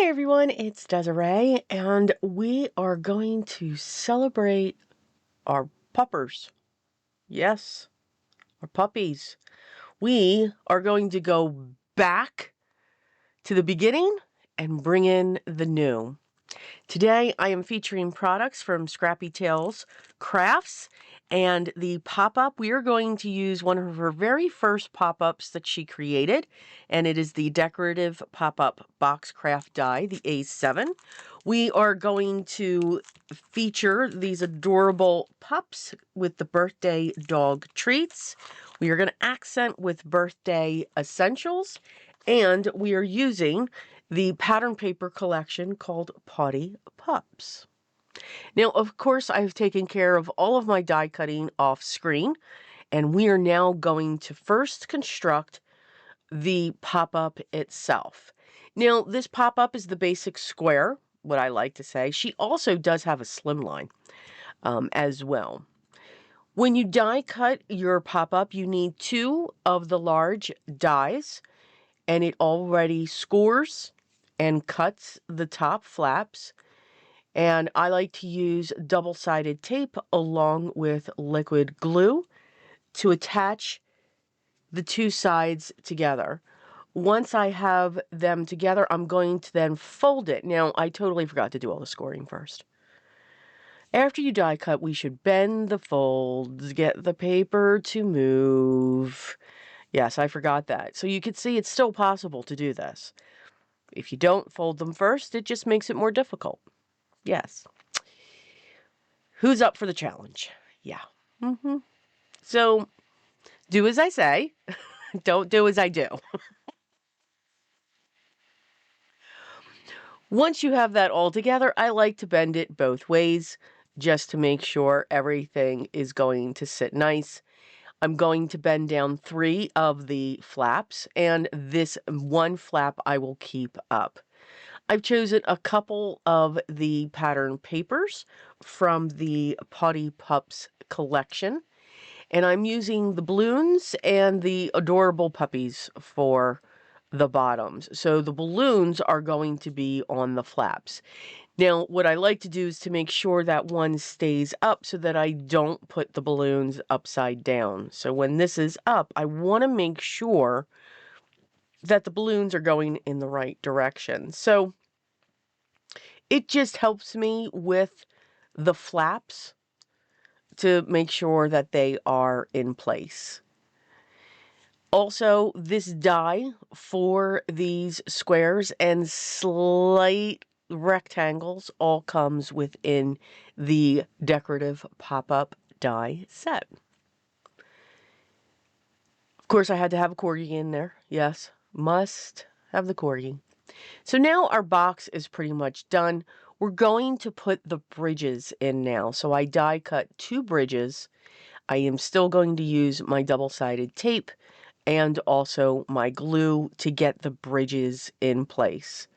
Hi everyone, it's Desiree, and we are going to celebrate our puppers. Yes, our puppies. We are going to go back to the beginning and bring in the new. Today I am featuring products from Scrappy Tails Crafts, and the pop-up, we are going to use one of her very first pop-ups that she created, and it is the decorative pop-up box craft die, the A7. We are going to feature these adorable pups with the birthday dog treats. We are going to accent with birthday essentials, and we are using the pattern paper collection called Pawty Pups. Now, of course, I've taken care of all of my die cutting off screen, and we are now going to first construct the pop-up itself. Now, this pop-up is the basic square, what I like to say. She also does have a slim line as well. When you die cut your pop-up, you need 2 of the large dies, and it already scores and cuts the top flaps. And I like to use double-sided tape along with liquid glue to attach the 2 sides together. Once I have them together, I'm going to then fold it. Now, I totally forgot to do all the scoring first. After you die cut, we should bend the folds, get the paper to move. Yes, I forgot that. So you can see it's still possible to do this. If you don't fold them first, it just makes it more difficult. Yes. Who's up for the challenge? Yeah. So, do as I say. Don't do as I do. Once you have that all together, I like to bend it both ways just to make sure everything is going to sit nice. I'm going to bend down 3 of the flaps, and this one flap I will keep up. I've chosen a couple of the pattern papers from the Pawty Pups collection, and I'm using the balloons and the adorable puppies for the bottoms. So the balloons are going to be on the flaps. Now, what I like to do is to make sure that one stays up so that I don't put the balloons upside down. So when this is up, I want to make sure that the balloons are going in the right direction. So it just helps me with the flaps to make sure that they are in place. Also, this die for these squares and slight rectangles all comes within the decorative pop-up die set. Of course, I had to have a corgi in there. Yes, must have the corgi. So now our box is pretty much done. We're going to put the bridges in now. So I die cut 2 bridges. I am still going to use my double-sided tape and also my glue to get the bridges in place.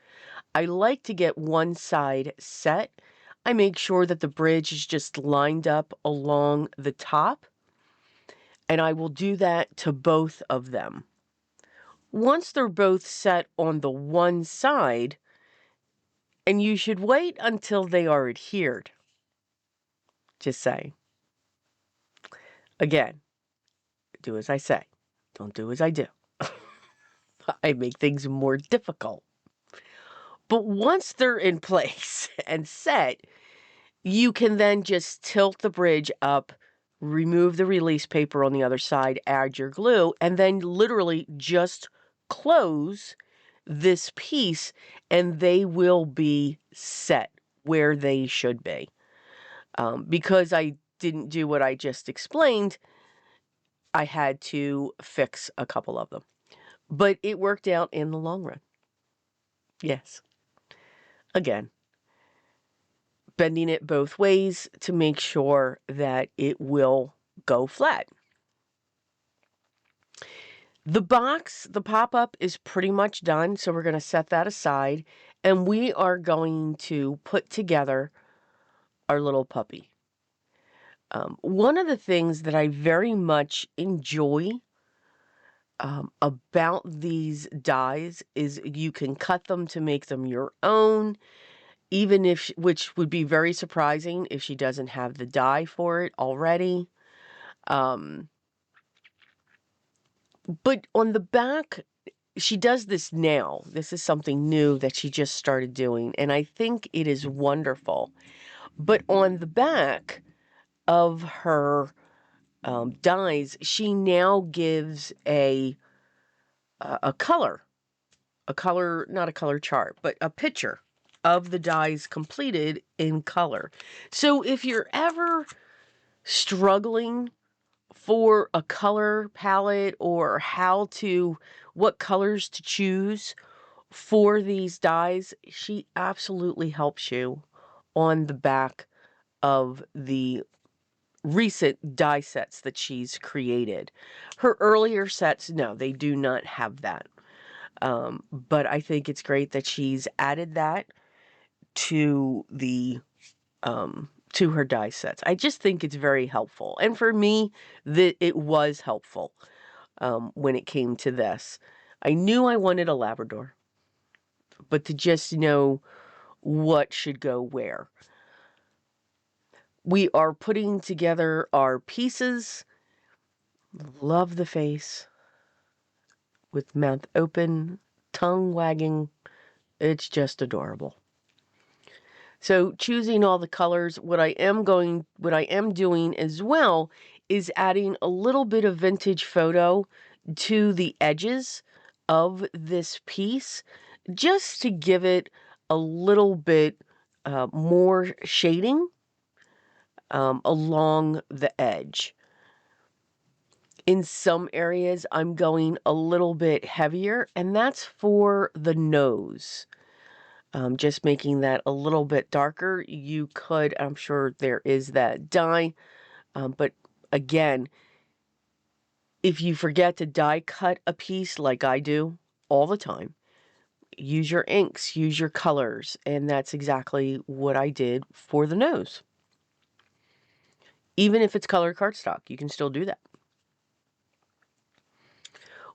I like to get one side set. I make sure that the bridge is just lined up along the top, and I will do that to both of them. Once they're both set on the one side, and you should wait until they are adhered. Just say. Again, do as I say. Don't do as I do. I make things more difficult. But once they're in place and set, you can then just tilt the bridge up, remove the release paper on the other side, add your glue, and then literally just close this piece, and they will be set where they should be. Because I didn't do what I just explained, I had to fix a couple of them. But it worked out in the long run. Yes. Again, bending it both ways to make sure that it will go flat. The box, the pop-up is pretty much done, so we're going to set that aside, and we are going to put together our little puppy. One of the things that I very much enjoy about these dyes is you can cut them to make them your own, even if, which would be very surprising if she doesn't have the dye for it already. But on the back, she does this now. This is something new that she just started doing, and I think it is wonderful. But on the back of her dyes, she now gives a color, not a color chart, but a picture of the dyes completed in color. So if you're ever struggling for a color palette or what colors to choose for these dyes, she absolutely helps you on the back of the recent dye sets that she's created. Her earlier sets, no, they do not have that. But I think it's great that she's added that to the to her dye sets. I just think it's very helpful. And for me, it was helpful when it came to this. I knew I wanted a Labrador, but to just know what should go where. We are putting together our pieces. Love the face with mouth open, tongue wagging. It's just adorable. So choosing all the colors, what I am doing as well is adding a little bit of vintage photo to the edges of this piece, just to give it a little bit more shading along the edge. In some areas, I'm going a little bit heavier, and that's for the nose. Just making that a little bit darker. You could, I'm sure there is that dye, but again, if you forget to die cut a piece like I do all the time, use your inks, use your colors, and that's exactly what I did for the nose. Even if it's colored cardstock, you can still do that.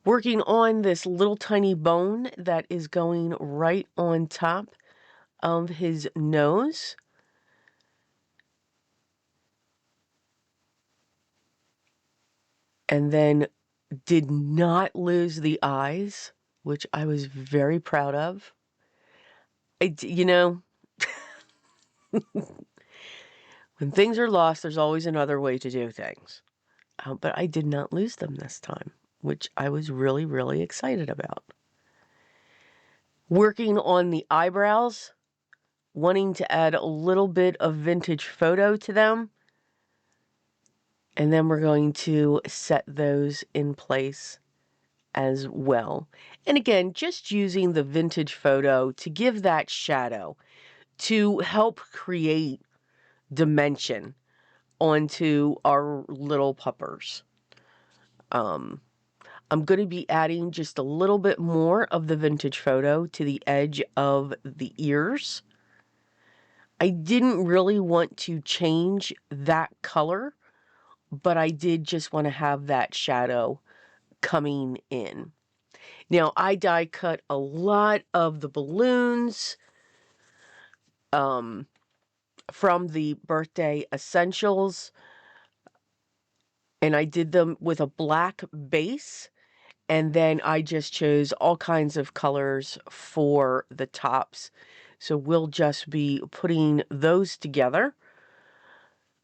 Working on this little tiny bone that is going right on top of his nose. And then did not lose the eyes, which I was very proud of. You know, when things are lost, there's always another way to do things. But I did not lose them this time, which I was really, really excited about. Working on the eyebrows, wanting to add a little bit of vintage photo to them. And then we're going to set those in place as well. And again, just using the vintage photo to give that shadow, to help create dimension onto our little puppers. I'm going to be adding just a little bit more of the vintage photo to the edge of the ears. I didn't really want to change that color, but I did just want to have that shadow coming in. Now, I die cut a lot of the balloons from the birthday essentials, and I did them with a black base, and then I just chose all kinds of colors for the tops. So we'll just be putting those together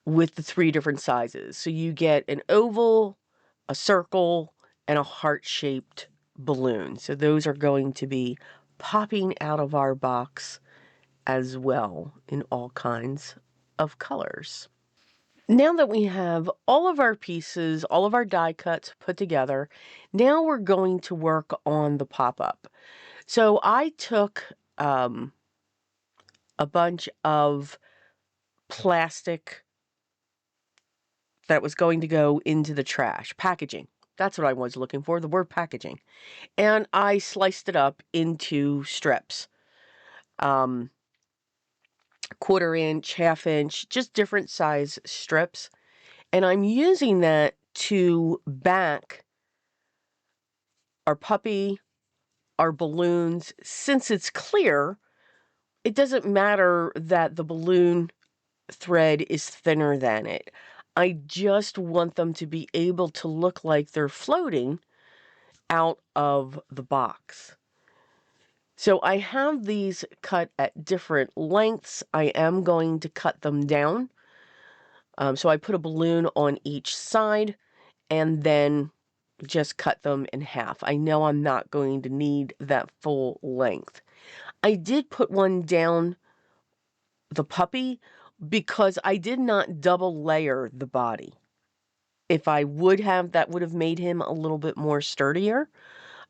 with the 3 different sizes. So you get an oval, a circle, and a heart-shaped balloon. So those are going to be popping out of our box as well in all kinds of colors. Now that we have all of our pieces, all of our die cuts put together, now we're going to work on the pop-up. So I took a bunch of plastic that was going to go into the trash, packaging. That's what I was looking for, the word packaging. And I sliced it up into strips. 1/4 inch, 1/2 inch, just different size strips. And I'm using that to back our puppy, our balloons, since it's clear, it doesn't matter that the balloon thread is thinner than it. I just want them to be able to look like they're floating out of the box. So I have these cut at different lengths. I am going to cut them down. So I put a balloon on each side and then just cut them in half. I know I'm not going to need that full length. I did put one down the puppy because I did not double layer the body. If I would have, that would have made him a little bit more sturdier.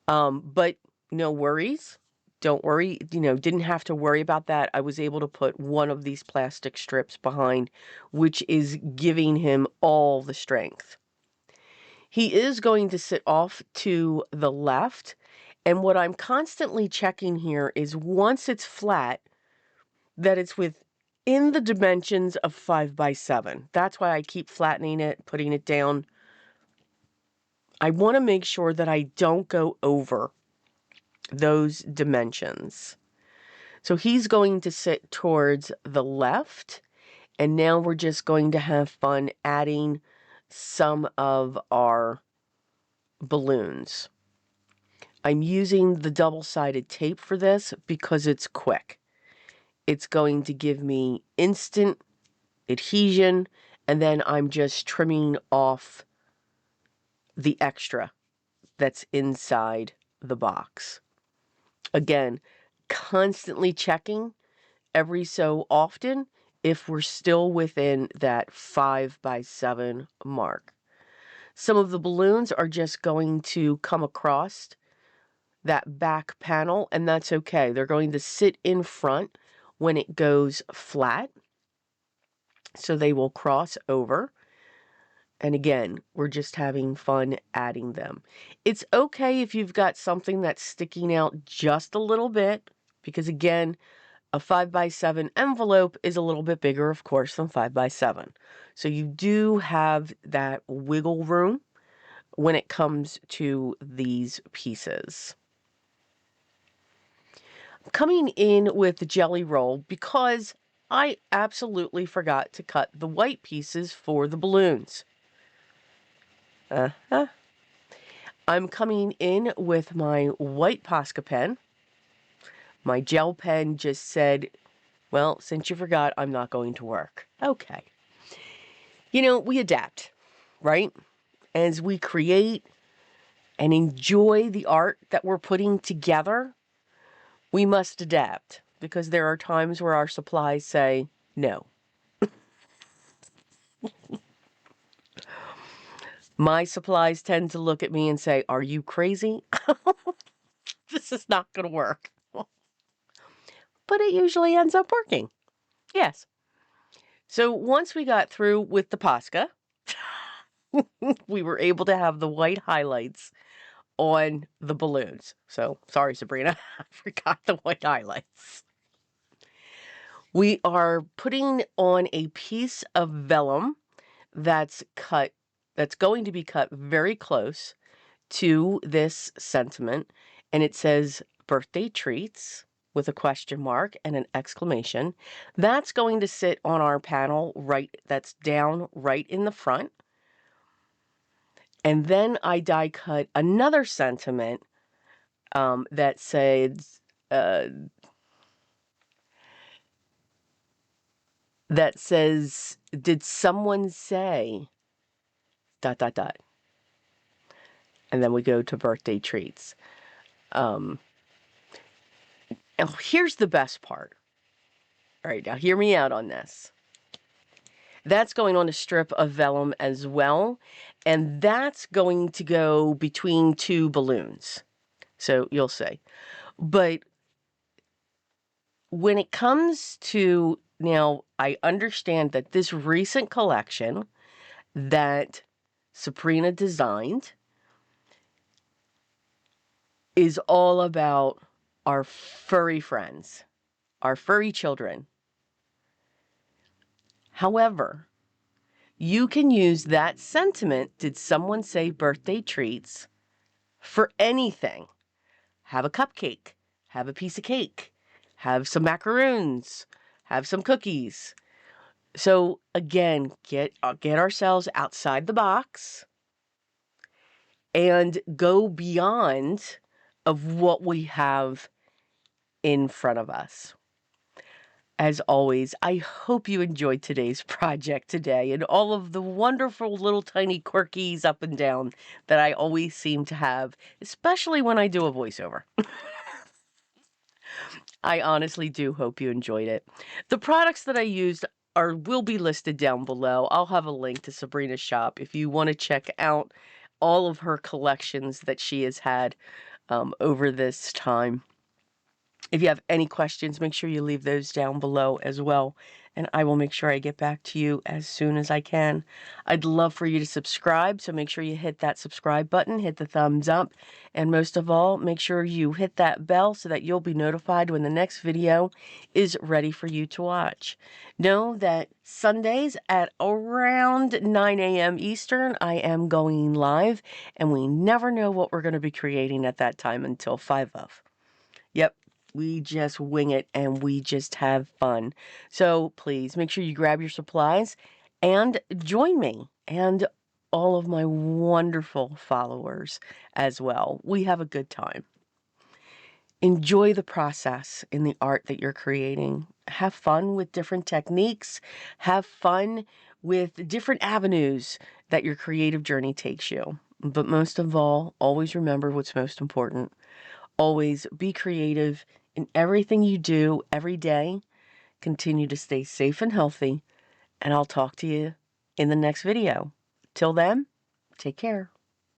But no worries. Don't worry, didn't have to worry about that. I was able to put one of these plastic strips behind, which is giving him all the strength. He is going to sit off to the left. And what I'm constantly checking here is once it's flat, that it's within the dimensions of 5 by 7. That's why I keep flattening it, putting it down. I want to make sure that I don't go over those dimensions. So he's going to sit towards the left, and now we're just going to have fun adding some of our balloons. I'm using the double-sided tape for this because it's quick. It's going to give me instant adhesion, and then I'm just trimming off the extra that's inside the box. Again, constantly checking every so often if we're still within that 5 by 7 mark. Some of the balloons are just going to come across that back panel, and that's okay. They're going to sit in front when it goes flat, so they will cross over. And again, we're just having fun adding them. It's okay if you've got something that's sticking out just a little bit, because again, a 5 by 7 envelope is a little bit bigger, of course, than 5 by 7. So you do have that wiggle room when it comes to these pieces. Coming in with the jelly roll because I absolutely forgot to cut the white pieces for the balloons. I'm coming in with my white Posca pen. My gel pen just said, well, since you forgot, I'm not going to work. Okay. We adapt, right? As we create and enjoy the art that we're putting together, we must adapt because there are times where our supplies say no. My supplies tend to look at me and say, are you crazy? This is not going to work. But it usually ends up working. Yes. So once we got through with the Posca, we were able to have the white highlights on the balloons. So sorry, Sabrina, I forgot the white highlights. We are putting on a piece of vellum that's going to be cut very close to this sentiment, and it says birthday treats with a question mark and an exclamation. That's going to sit on our panel that's down right in the front. And then I die cut another sentiment that says did someone say ... And then we go to birthday treats. Now here's the best part. All right, now hear me out on this. That's going on a strip of vellum as well, and that's going to go between two balloons. So you'll see. But when it comes to, now I understand that this recent collection that Sabrina designed is all about our furry friends, our furry children. However, you can use that sentiment, did someone say birthday treats, for anything. Have a cupcake, have a piece of cake, have some macaroons, have some cookies. So again, get ourselves outside the box and go beyond of what we have in front of us. As always, I hope you enjoyed today's project today and all of the wonderful little tiny quirkies up and down that I always seem to have, especially when I do a voiceover. I honestly do hope you enjoyed it. The products that I used will be listed down below. I'll have a link to Sabrina's shop if you want to check out all of her collections that she has had over this time. If you have any questions, make sure you leave those down below as well, and I will make sure I get back to you as soon as I can. I'd love for you to subscribe, so make sure you hit that subscribe button, hit the thumbs up, and most of all, make sure you hit that bell so that you'll be notified when the next video is ready for you to watch. Know that Sundays at around 9 a.m. Eastern, I am going live, and we never know what we're going to be creating at that time until 5 of. Yep. We just wing it and we just have fun. So please make sure you grab your supplies and join me and all of my wonderful followers as well. We have a good time. Enjoy the process in the art that you're creating. Have fun with different techniques. Have fun with different avenues that your creative journey takes you. But most of all, always remember what's most important. Always be creative in everything you do every day. Continue to stay safe and healthy, and I'll talk to you in the next video. Till then, take care.